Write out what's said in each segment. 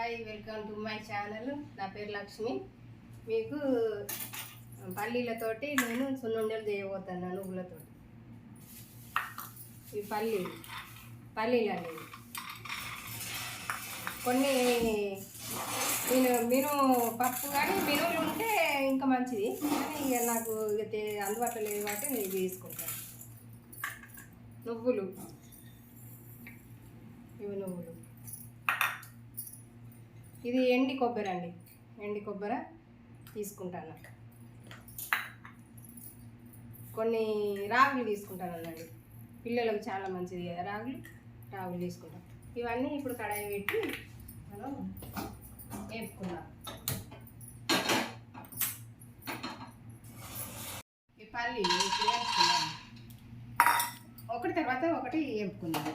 Hi, welcome to my channel. నా పేరు లక్ష్మి. మీకు పల్లీలతోటి నేను సున్నుండలు చేయబోతాను. నువ్వులతోటి ఈ పల్లీలు అండి. కొన్ని నేను పప్పు కానీ మినువులు ఉంటే ఇంకా మంచిది, కానీ ఇక నాకు అందుబాటులో లేదు కాబట్టి నేను తీసుకుంటాను. నువ్వులు, ఇవి నువ్వులు. ఇది ఎండి కొబ్బరి అండి, ఎండి కొబ్బరి తీసుకుంటాను. కొన్ని రాగులు తీసుకుంటాను అన్నది, పిల్లలకు చాలా మంచిది కదా రాగులు తీసుకుంటాం. ఇవన్నీ ఇప్పుడు కడాయి పెట్టి మనం వేపుకుందాం. ఈ పల్లీలు ఇప్పుడు వేపుకుందాం, ఒకటి తర్వాత ఒకటి వేపుకుందాం.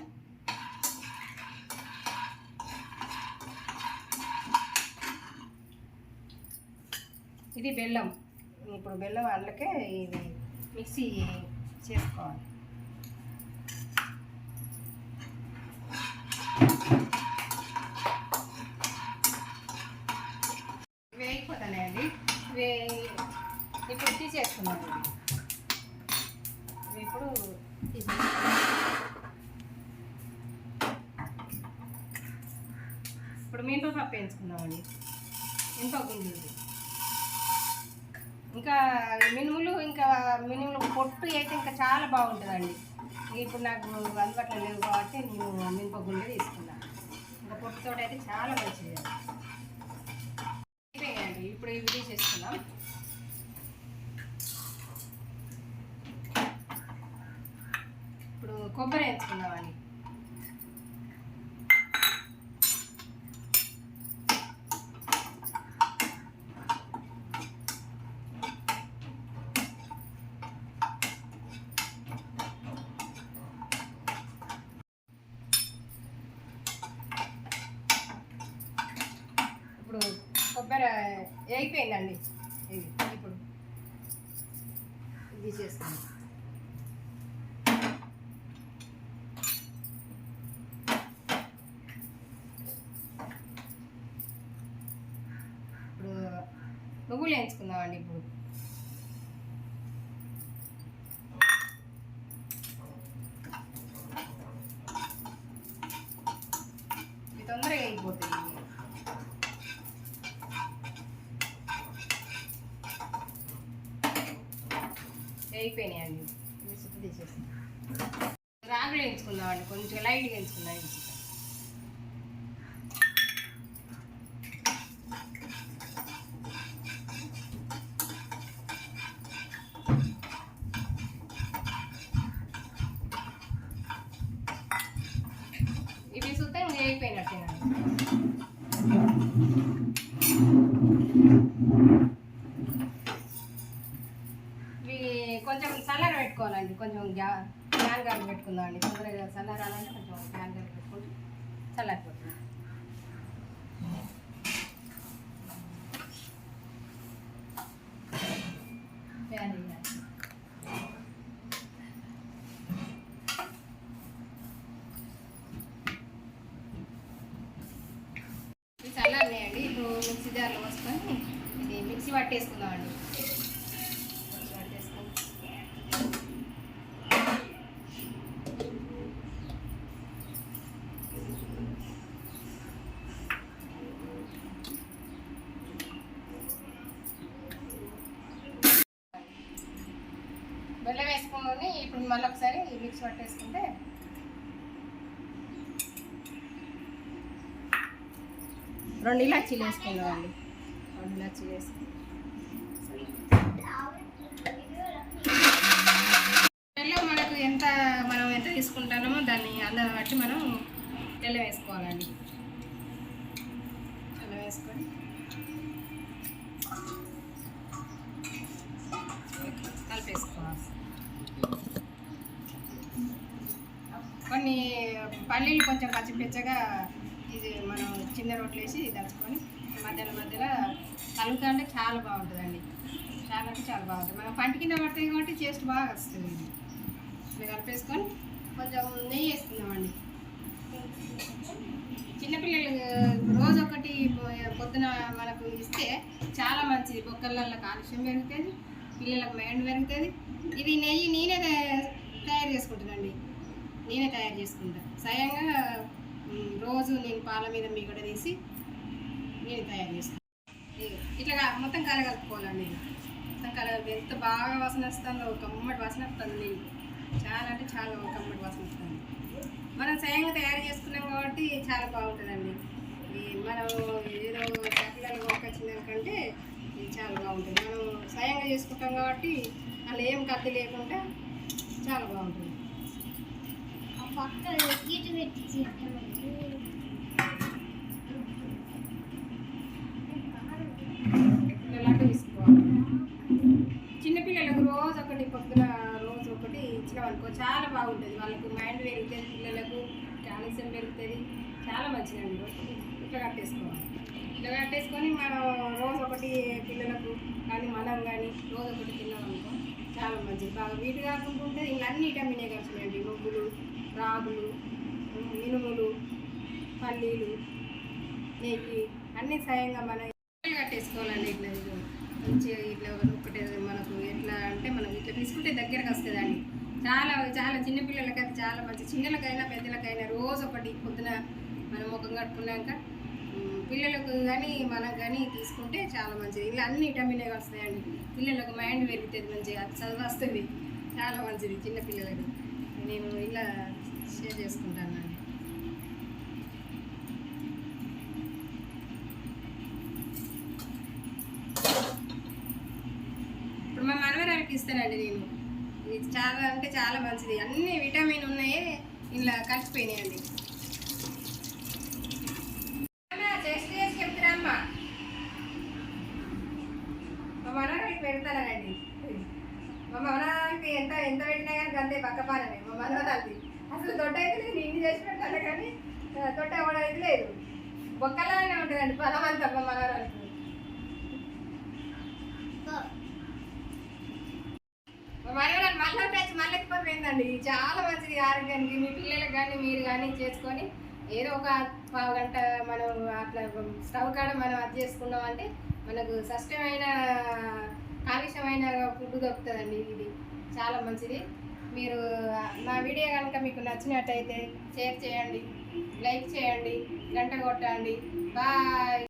ఇది బెల్లం. ఇప్పుడు బెల్లం అందుకే ఇది మిక్సీ చేసుకోవాలి. వేగిపోతాయండి. ఇప్పుడు తీసేసుకున్నాను. ఇప్పుడు మినపప్పు వేయించుకున్నామండి. మినపప్పు ఇంకా మినుములు పొట్టు అయితే ఇంకా చాలా బాగుంటుందండి. ఇప్పుడు నాకు అందుబాటులో లేవు కాబట్టి నేను మినపగుండే తీసుకున్నాను. ఇంకా పొట్టుతో అయితే చాలా మంచిది అండి. ఇప్పుడు ఇవి తీసేసుకున్నాం. ఇప్పుడు కొబ్బరి వేసుకున్నామండి. కొబ్బరి వేగిపోయిందండి. ఇప్పుడు ఇది చేస్తాను. ఇప్పుడు నువ్వులు వేయించుకుందామండి. ఇప్పుడు ఇది తొందరగా అయిపోతుంది. అయిపోయినాయండి. సుత్తు తీసేస్తాం. రాగులు వేయించుకుందామండి, కొంచెం లైట్గా వేయించుకుందాం. ఇవి సుత్తే ఇంకా అయిపోయినట్టేనండి. కొంచెం చల్లార పెట్టుకోవాలండి. కొంచెం ఫ్యాన్ గాలి పెట్టుకుందాం అండి. తొందరగా చల్లారాలంటే కొంచెం ఫ్యాన్ గాలి పెట్టుకుంటే చల్లారిపోతుంది. ఫ్యాన్ ఇది చల్లారినాయండి. ఇప్పుడు మిక్సీ జార్లో పోసుకొని ఇది మిక్సీ పట్టేసుకుందామండి. బెల్లం వేసుకొని ఇప్పుడు మళ్ళీ ఒకసారి మిక్స్ పట్టేసుకుంటే రెండు ఇలాచీలు వేసుకుందామండి. రెండు ఇలాచీలు వేసుకుని బెల్లం మనం ఎంత తీసుకుంటామో దాన్ని అందరం బట్టి మనం బెల్లం వేసుకోవాలండి. బెల్లం వేసుకొని కలిపేసుకోవాలి. కొన్ని పల్లీలు కొంచెం పచ్చిపెచ్చగా ఇది మనం చిన్న రొట్టెలు వేసి దంచుకొని మధ్యలో కలుపుతా అంటే చాలా బాగుంటుందండి. చాలా అంటే చాలా బాగుంటుంది. మనం పంట కింద పడుతుంది కాబట్టి టేస్ట్ బాగా వస్తుంది. ఇది కలిపేసుకొని కొంచెం నెయ్యి వేసుకుందామండి. చిన్నపిల్లలు రోజు ఒకటి పొద్దున మనకు ఇస్తే చాలా మంచిది. బొక్కలలో కాలుష్యం పెరుగుతుంది, పిల్లలకు మైండ్ పెరుగుతుంది. ఇది నెయ్యి నేనే తయారు చేసుకుంటానండి. నేనే తయారు చేసుకుంటాను స్వయంగా. రోజు నేను పాల మీద మీగడ తీసి నేను తయారు చేసుకుంటాను. ఇట్లా మొత్తం కలగలుపుకోవాలండి. మొత్తం కలగలిపి ఎంత బాగా వాసన వస్తుందో, ఒక కమ్మటి వాసన వస్తుంది. నెయ్యి చాలా అంటే చాలా కమ్మటి వాసన వస్తుంది. మనం స్వయంగా తయారు చేసుకున్నాం కాబట్టి చాలా బాగుంటుందండి. మనం ఏదో చక్కలు కొనుకొచ్చిన దానికంటే ఇది చాలా బాగుంటుంది. మనం స్వయంగా చేసుకుంటాం కాబట్టి అలా ఏం కత్తి లేకుండా చాలా బాగుంటుంది. లడ్డు తీసుకోవాలి. చిన్నపిల్లలకు రోజు ఒకటి పొద్దున రోజు ఒకటి ఇచ్చినామనుకో చాలా బాగుంటుంది. వాళ్ళకు మైండ్ పెరుగుతుంది, పిల్లలకు క్యాల్షియం పెరుగుతుంది, చాలా మంచిదండి. ఇట్లా కట్టేసుకోవాలి. ఇట్లా కట్టేసుకొని మనం రోజు ఒకటి పిల్లలకు కానీ మనం కానీ రోజు ఒకటి తిన్నామనుకో చాలా మంచిది. బాగా వీటి కాకుండా ఇంకా అన్ని విటమినే కలిసినాయండి. నువ్వులు, రాగులు, మినుములు, పల్లీలు, నెయ్యి అన్నీ స్వయంగా మనం కట్టేసుకోవాలండి. ఇట్లా మంచిగా ఇట్లా ఒకటే మనకు ఎట్లా అంటే మనం ఇట్లా తీసుకుంటే దగ్గరకు వస్తుందండి. చాలా చాలా చిన్నపిల్లలకైతే చాలా మంచి, చిన్నలకైనా పెద్దలకైనా రోజు ఒకటి పొద్దున మనం ముఖం కట్టుకున్నాక పిల్లలకు కానీ మనకు కానీ తీసుకుంటే చాలా మంచిది. ఇలా అన్ని విటమినే వస్తాయండి. పిల్లలకు మైండ్ పెరుగుతుంది, మంచిగా చదువు వస్తుంది, చాలా మంచిది చిన్నపిల్లలకు. నేను ఇలా షేర్ చేసుకుంటాను అండి. ఇప్పుడు మా మనవరాలకి ఇస్తానండి నేను. ఇది చాలా అంటే చాలా మంచిది. అన్ని విటమిన్ ఉన్నాయి, ఇలా కలిసిపోయినాయండి. టెస్ట్ చేసి చెప్తారమ్మా. మా మనవరాలకి పెడతానండి. మా మనవరాలకి ఎంత ఎంత పెట్టినా కానీ అంతే పక్కపాలనే. మా మనవరాలకి అసలు తొట్ట అయితే నేను ఇన్ని చేసి పెడతాను కానీ తొట్ట కూడా అయితే లేదు. బొక్కలానే ఉంటుందండి పొలం అంతా మా మనవరాలకి. మనవరాలు మళ్ళీ వచ్చి మళ్ళీ ఎత్తిపోయిందండి. చాలా మంచిది ఆరోగ్యానికి. మీ పిల్లలకు కానీ మీరు కానీ చేసుకొని ఏదో ఒక పావు గంట మనం అట్లా స్టవ్ కాడ మనం అది చేసుకున్నాం అంటే మనకు స్పష్టమైన కాలుష్యమైన ఫుడ్ దొరుకుతుందండి. ఇది చాలా మంచిది. మీరు మా వీడియో కనుక మీకు నచ్చినట్టయితే షేర్ చేయండి, లైక్ చేయండి, గంట కొట్టండి. బాయ్.